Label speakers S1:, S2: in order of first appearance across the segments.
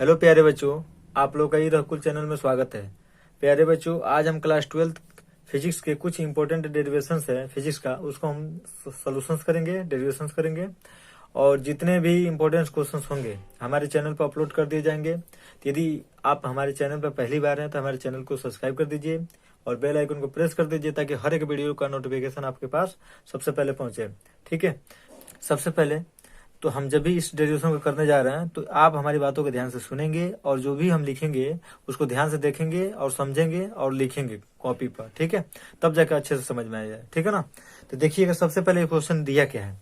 S1: Hello प्यारे बच्चों, आप लोग का ई रघुकुल चैनल में स्वागत है। प्यारे बच्चों, आज हम क्लास 12 फिजिक्स के कुछ इंपॉर्टेंट डेरिवेशंस है फिजिक्स का, उसको हम सॉल्यूशंस करेंगे, डेरिवेशंस करेंगे। और जितने भी इंपॉर्टेंट क्वेश्चंस होंगे हमारे चैनल पर अपलोड कर दिए जाएंगे। तो यदि आप हमारे चैनल पर पहली बार हैं तो हमारे चैनल को सब्सक्राइब कर दीजिए और बेल आइकन को प्रेस कर दीजिए ताकि हर एक वीडियो का नोटिफिकेशन आपके पास सबसे पहले पहुंचे। ठीक है, सबसे पहले तो हम जब भी इस डेरिवेशन को करने जा रहे हैं तो आप हमारी बातों को ध्यान से सुनेंगे और जो भी हम लिखेंगे उसको ध्यान से देखेंगे और समझेंगे और लिखेंगे कॉपी पर। ठीक है, तब जाकर अच्छे से समझ में आ जाए। ठीक है ना। तो देखिएगा, सबसे पहले क्वेश्चन दिया क्या है।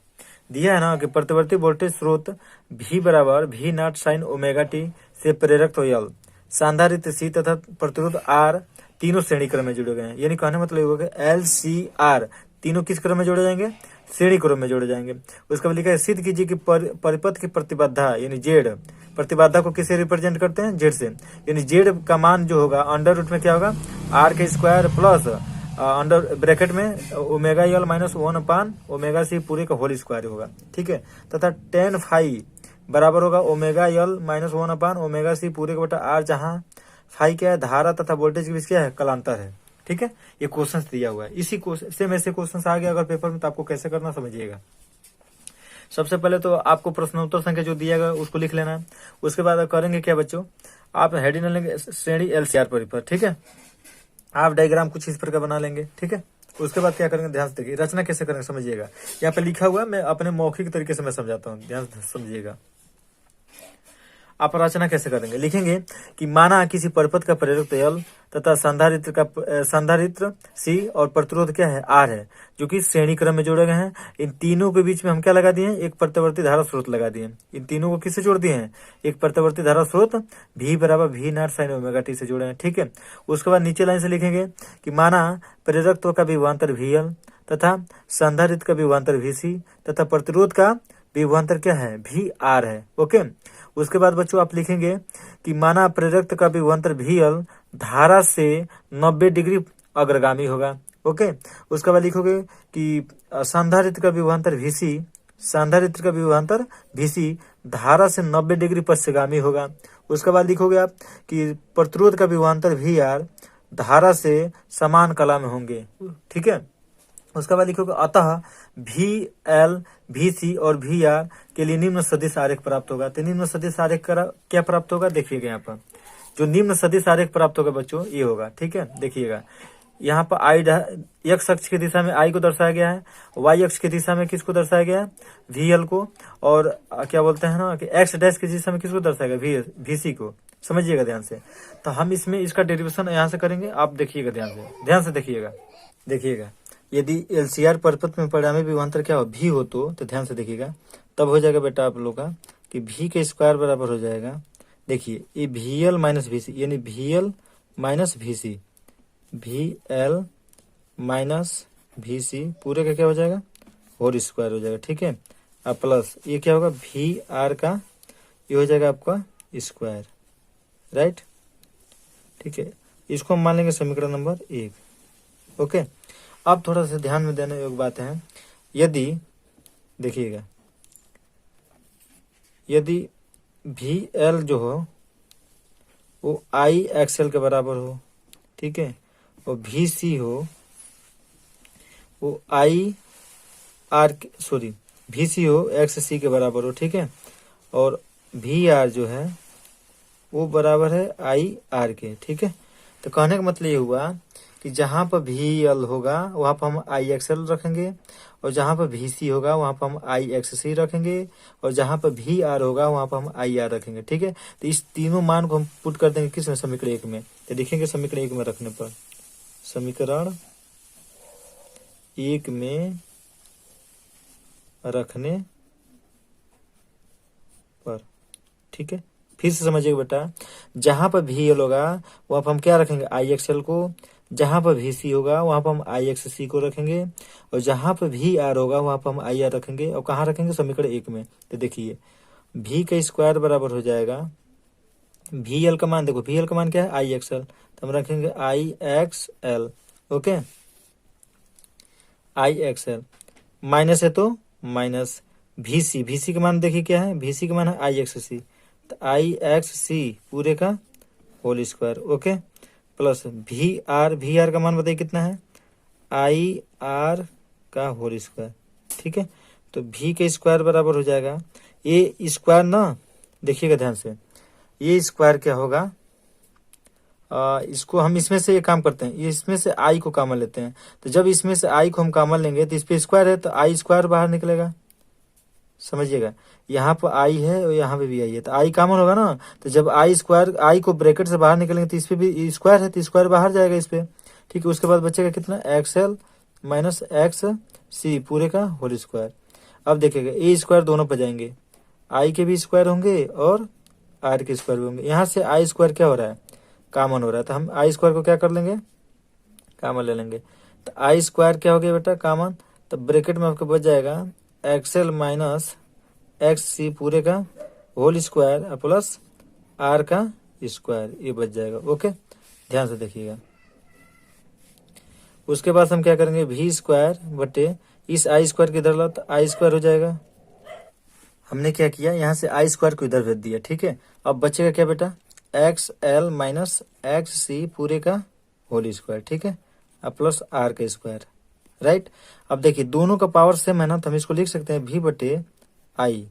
S1: दिया है ना कि प्रतिवर्ती वोल्टेज स्रोत V बराबर V not sine omega T से प्रेरक L, सांधारित्र C तथा प्रतिरोध R तीनों श्रेणी क्रम में जुड़े गए हैं। यानी कहने मतलब होगा L C R तीनों किस क्रम में जोड़े जाएंगे? श्रेणी क्रम में जोड़े जाएंगे। उसका लिखा है सिद्ध कीजिए कि परिपथ की प्रतिबाधा यानी जेड, प्रतिबाधा को किसे रिप्रेजेंट करते हैं? जेड से। यानी जेड का मान जो होगा अंडर रूट में क्या होगा? आर के स्क्वायर प्लस अंडर ब्रैकेट में omega L minus 1 upon omega C पूरे का होल स्क्वायर होगा। ठीक है, तथा टेन फाई बराबर होगा omega L minus 1 upon omega C पूरे का बटा आर, जहाँ फाई क्या है? धारा तथा वोल्टेज के बीच क्या है? कलांतर है। ठीक है, ये क्वेश्चन दिया हुआ है। इसी सेम ऐसे क्वेश्चन आ गया अगर पेपर में तो आपको कैसे करना समझिएगा। सबसे पहले तो आपको प्रश्नोत्तर संख्या जो दिया गया उसको लिख लेना है। उसके बाद करेंगे क्या बच्चों, आप हेडिंग लेंगे श्रेणी LCR परिपथ। ठीक है, आप डायग्राम कुछ इस प्रकार बना लेंगे। ठीक है, उसके बाद क्या करेंगे ध्यान से देखिए, रचना कैसे करेंगे समझिएगा। यहाँ पे लिखा हुआ है, मैं अपने मौखिक तरीके से मैं समझाता हूँ, ध्यान से समझिएगा। आप रचना कैसे करेंगे, लिखेंगे कि माना किसी परिपथ का प्रेरक L तथा संधारित्र C और प्रतिरोध क्या है? R है, जो कि श्रेणी क्रम में जोड़े गए हैं। इन तीनों के बीच में हम क्या लगा दिए हैं? एक प्रतिवर्ती धारा स्रोत लगा दिए। इन तीनों को किससे जोड़ दिए हैं? एक प्रतिवर्ती धारा स्रोत V बराबर V not sine omega T से जोड़े हैं। ठीक है, उसके बाद नीचे लाइन से लिखेंगे कि माना प्रेरकत्व का विभवांतर VL तथा संधारित्र का विभवांतर VC तथा प्रतिरोध का विभवांतर क्या है? VR है। ओके, उसके बाद बच्चों आप लिखेंगे कि माना प्रेरक का विभवांतर VL धारा से 90 डिग्री अग्रगामी होगा। ओके, उसके बाद लिखोगे कि संधारित्र का विभवांतर VC धारा से 90 डिग्री पश्चिमगामी होगा। उसके बाद लिखोगे आप कि प्रतिरोध का विभवांतर VR धारा से समान कला में होंगे। ठीक है, उसके बाद लिखोगे अतः VL VC और VR के लिए निम्न सदिश आरेख प्राप्त होगा। तो निम्न सदिश आरेख क्या प्राप्त होगा? देखिएगा यहाँ पर जो निम्न सदिश आरेख प्राप्त होगा बच्चों ये होगा। ठीक है, देखिएगा यहाँ पर x अक्ष की दिशा में I को दर्शाया गया है, y अक्ष की दिशा में किसको दर्शाया गया है? VL को, और क्या बोलते हैं ना कि x डैश की दिशा में किसको दर्शाया गया? VC को। समझिएगा ध्यान से। तो हम इसमें इसका डेरिवेशन यहाँ से करेंगे, आप देखिएगा ध्यान से देखिएगा। यदि LCR परिपथ में परिणामी विभवांतर क्या हो? V हो तो ध्यान से देखिएगा, तब हो जाएगा बेटा आप लोग का कि V के स्क्वायर बराबर हो जाएगा, देखिए ये VL माइनस VC, यानी VL minus VC, VL minus VC पूरे का क्या हो जाएगा? होल स्क्वायर हो जाएगा। ठीक है, अब प्लस ये क्या होगा? VR का ये हो जाएगा आपका स्क्वायर। राइट, ठीक है, इसको हम मान लेंगे समीकरण नंबर 1। ओके, अब थोड़ा सा ध्यान में देने योग्य बात है। यदि देखिएगा, यदि VL जो हो वो IXL के बराबर हो, ठीक है, और VC हो वो VC हो XC के बराबर हो। ठीक है, और VR जो है वो बराबर है IR के। ठीक है, तो कहने का मतलब ये हुआ कि जहां पर VL होगा वहां पर हम IXL रखेंगे, और जहां पर VC होगा वहां पर हम IXC रखेंगे, और जहां पर VR होगा वहां पर हम IR रखेंगे। ठीक है, तो इस तीनों मान को हम पुट कर देंगे किस में? समीकरण 1 में। तो लिखेंगे समीकरण 1 में रखने पर, समीकरण 1 में रखने पर। ठीक है, फिर से समझिएगा बेटा, जहां पर VL होगा वहां पर हम क्या रखेंगे? IXL को, जहां पर VC होगा वहां पर हम IXC को रखेंगे, और जहां पर VR होगा वहां पर हम IR रखेंगे। और कहाँ रखेंगे? समीकरण 1 में। तो देखिए V का स्क्वायर बराबर हो जाएगा VL का मान, देखो VL का मान क्या है? IXL, तो हम रखेंगे IXL। ओके, IXL माइनस है तो माइनस VC का मान देखिए क्या है? VC का मान है IXC, तो आई एक्स सी पूरे का whole square, okay, plus V R का मान बताइए कितना है, आई आर का होल स्क्वायर, ठीक है। तो भी के स्क्वायर बराबर हो जाएगा, ये स्क्वायर ना, देखिएगा ध्यान से, ये स्क्वायर क्या होगा, इसको हम इसमें से ये काम करते हैं, ये इसमें से आई को कॉमन लेते हैं, तो जब इसमें से आई को हम कॉमन लेंगे तो इस पे स्क्वायर है तो आई स्क्वायर बाहर निकलेगा, समझिएगा, यहाँ पर आई है और यहाँ पे भी आई है, तो आई कॉमन होगा ना, तो जब आई स्क्वायर, आई को ब्रैकेट से बाहर निकलेंगे तो इस पे भी स्क्वायर है तो स्क्वायर बाहर जाएगा इस पे, ठीक है। उसके बाद बचेगा कितना, x L minus x C पूरे का होल स्क्वायर। अब देखिएगा ए स्क्वायर दोनों पर जाएंगे, आई के भी स्क्वायर होंगे और आर के स्क्वायर भी होंगे, यहाँ से आई स्क्वायर क्या हो रहा है, कॉमन हो रहा है, तो हम आई स्क्वायर को क्या कर लेंगे, कॉमन ले लेंगे, तो आई स्क्वायर क्या हो गया बेटा कॉमन, तो ब्रैकेट में आपको बच जाएगा एक्सएल माइनस एक्स सी पूरे का होल स्क्वायर प्लस आर का स्क्वायर, ये बच जाएगा, ओके, ध्यान से देखिएगा। उसके बाद हम क्या करेंगे, वी स्क्वायर बटे इस आई स्क्वायर की इधर लो तो आई स्क्वायर हो जाएगा, हमने क्या किया यहाँ से आई स्क्वायर को इधर भेज दिया, ठीक है। अब बचेगा क्या बेटा, x L minus x C पूरे का होल स्क्वायर, ठीक है, अब प्लस आर का स्क्वायर, राइट। अब देखिए दोनों का पावर सेम है ना, तो हम इसको लिख सकते हैं वी बटे आई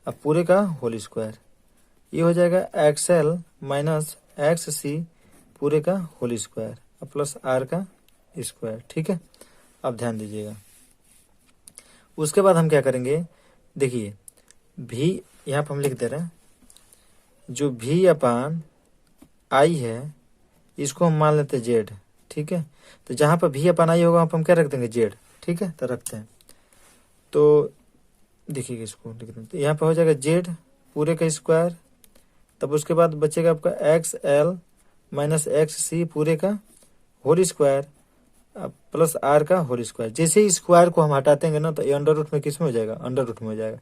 S1: अब पूरे का होल स्क्वायर, ये हो जाएगा x L minus x C पूरे का होल स्क्वायर अब प्लस आर का स्क्वायर, ठीक है। अब ध्यान दीजिएगा, उसके बाद हम क्या करेंगे, देखिए भी यहाँ पर हम लिख दे रहे हैं, जो भी अपान आई है इसको हम मान लेते हैं जेड, ठीक है। तो जहां पर भी अपान आई होगा वहां पर हम क्या रख देंगे, जेड, ठीक है, तो रखते हैं। तो देखिएगा इसको लिख देते हैं, यहाँ पर हो जाएगा जेड पूरे का स्क्वायर, तब उसके बाद बचेगा आपका x L minus x C पूरे का होल स्क्वायर प्लस आर का होल स्क्वायर। जैसे ही स्क्वायर को हम हटाते हैं ना तो ये अंडर रूट में किस में हो जाएगा, अंडर रूट में हो जाएगा,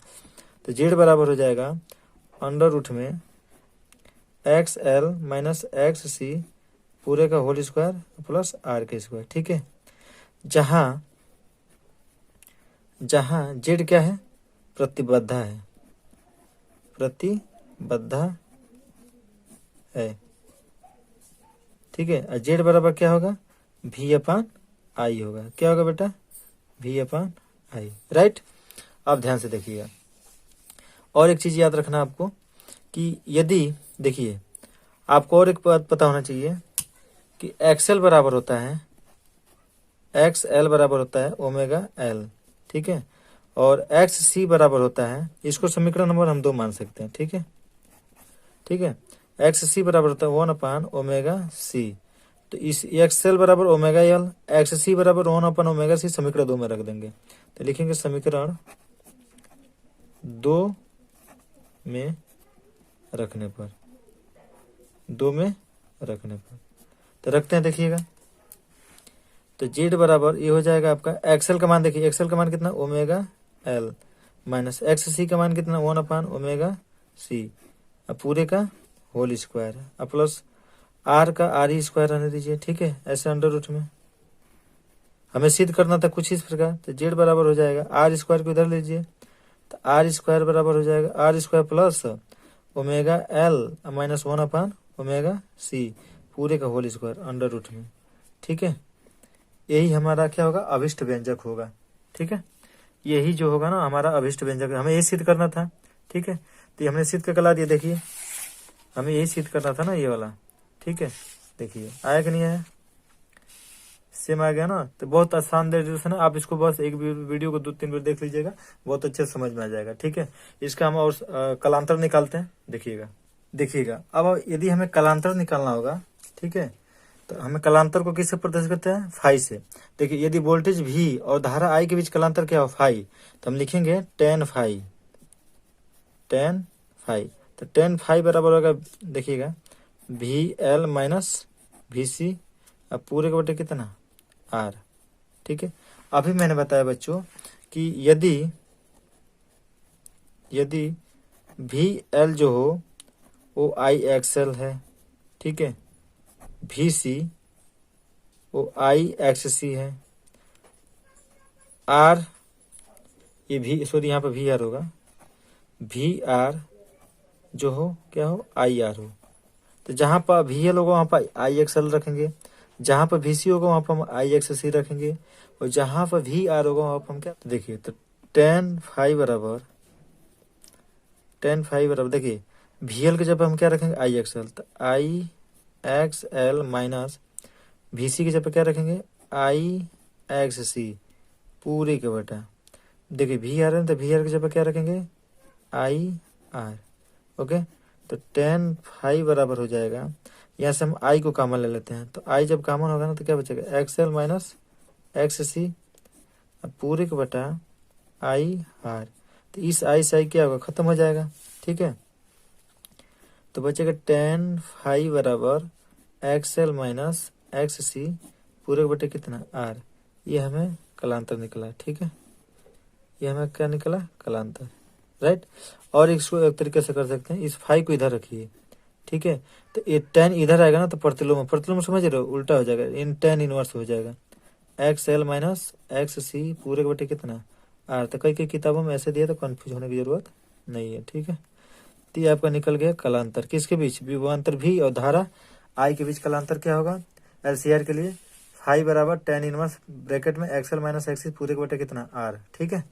S1: तो जेड बराबर हो जाएगा अंडर रूट में x L minus x C पूरे का होल स्क्वायर प्लस आर के स्क्वायर, ठीक है। जहां जहां जेड क्या है, प्रतिबद्धा है, प्रतिबद्धा है, ठीक है। और जेड बराबर क्या होगा, भी अपान आई होगा, क्या होगा बेटा, भी अपान आई, राइट। अब ध्यान से देखिएगा, और एक चीज याद रखना आपको कि यदि देखिए आपको और एक बात पता होना चाहिए कि एक्सएल बराबर होता है, एक्स एल बराबर होता है ओमेगा एल, ठीक है, और एक्स सी बराबर होता है, इसको समीकरण नंबर हम 2 मान सकते हैं, ठीक है, ठीक है। एक्स सी बराबर होता है 1 अपान ओमेगा सी, तो इस एक्स एल बराबर ओमेगा एल, एक्स सी बराबर 1 अपान ओमेगा सी, समीकरण 2 में रख देंगे, तो लिखेंगे समीकरण 2 में रखने पर, 2 में रखने पर, तो रखते हैं, देखिएगा। तो जेड बराबर ये हो जाएगा आपका एक्सएल का मान, देखिए एक्सएल का मान कितना, ओमेगा एल माइनस एक्स सी का मान कितना, 1 अपान ओमेगा सी अब पूरे का होल स्क्वायर अब प्लस आर का आर ही स्क्वायर रहने दीजिए, ठीक है, ऐसे अंडर रूट में हमें सिद्ध करना था कुछ इस प्रकार। तो जेड बराबर हो जाएगा आर स्क्वायर को इधर लीजिए, तो आर स्क्वायर बराबर हो जाएगा R square plus omega L minus 1 upon omega C पूरे का होल स्क्वायर अंडर रूट में, ठीक है। यही हमारा क्या होगा, अभिष्ट व्यंजक होगा, ठीक है। यही जो होगा ना हमारा अभिष्ट व्यंजक, हमें यही सिद्ध करना था, ठीक है। तो हमने सिद्ध करके ला दिया, देखिए हमें यही सिद्ध करना था ना ये वाला, ठीक है। देखिए आया कि नहीं आया, सेम आ गया ना, तो बहुत आसान डेरिवेशन है, आप इसको बस एक वीडियो को 2-3 बार देख लीजिएगा, बहुत अच्छे से समझ में आ जाएगा, ठीक है। इसका हम और कलांतर निकालते हैं, देखिएगा। अब यदि हमें कलांतर निकालना होगा, ठीक है, तो हमें कलांतर को किससे प्रदर्शित करते हैं, फाई से। देखिए यदि वोल्टेज भी और धारा आई के बीच कलांतर क्या हो, फाई, तो हम लिखेंगे टेन फाई, तो टेन फाई बराबर होगा, देखिएगा वी एल माइनस वी सी अब पूरे के बटे कितना, आर, ठीक है। अभी मैंने बताया बच्चों कि यदि वी एल जो हो वो आई एक्सएल है, ठीक है, वी सी वो आई एक्स सी है, आर ये भी, सॉरी यहाँ पर वी आर होगा, वी आर जो हो क्या हो आई आर हो। तो जहां पर VL होगा वहां पर IXL रखेंगे, जहां पर VC होगा वहां पर हम IXC रखेंगे, और जहां पर VR होगा वहां पर हम क्या, तो देखिए तो tan फाइव बराबर देखिए VL के जब हम क्या रखेंगे IXL, तो IXL माइनस VC के जब क्या रखेंगे IXC पूरे के बटा, देखिए VR है तो VR के जब क्या रखेंगे IR। ओके, तो tan फाइव बराबर हो जाएगा, यहाँ से हम I को कॉमन ले लेते हैं, तो I जब कॉमन होगा ना तो क्या बचेगा XL माइनस XC पूरे के बटा IR। तो इस I से I क्या होगा खत्म हो जाएगा, ठीक है। तो बचेगा tan फाइव बराबर XL माइनस XC पूरे के बटे कितना R। ये हमें कलांतर निकला, ठीक है, ये हमें क्या निकला कलांतर, राइट। और इसको एक तरीके से कर सकते हैं, इस फाइव को इधर रखिए, ठीक है, तो ये tan इधर आएगा ना तो प्रतिलोम समझ रहे हो उल्टा हो जाएगा, इन tan इनवर्स हो जाएगा XL माइनस XC पूरे के बटे कितना R। तो कई किताबों में ऐसे दिया तो कंफ्यूज होने की जरूरत नहीं है, ठीक है। तो ये आपका निकल गया कलांतर, किसके बीच विभवांतर V और धारा I के बीच कलांतर क्या होगा LCR के लिए फाइव बराबर tan इनवर्स ब्रैकेट में XL माइनस XC पूरे के बटे कितना R, ठीक है।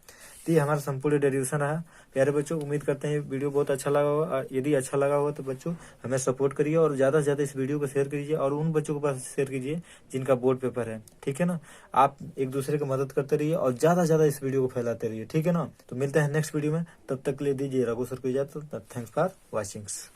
S1: तो ये हमारा संपूर्ण डेरिवेशन रहा। प्यारे बच्चों उम्मीद करते हैं ये वीडियो बहुत अच्छा लगा होगा, और यदि अच्छा लगा होगा तो बच्चों हमें सपोर्ट करिए और ज़्यादा से ज़्यादा इस वीडियो को शेयर कीजिए और उन बच्चों के पास शेयर कीजिए जिनका बोर्ड पेपर है, ठीक है ना। आप एक दूसरे की मदद करते रहिए और ज़्यादा से ज़्यादा इस वीडियो को फैलाते रहिए, ठीक है ना। तो मिलते हैं नेक्स्ट वीडियो में, तब तक के लिए दीजिए रघु सर को इजाजत। Thanks for watchings.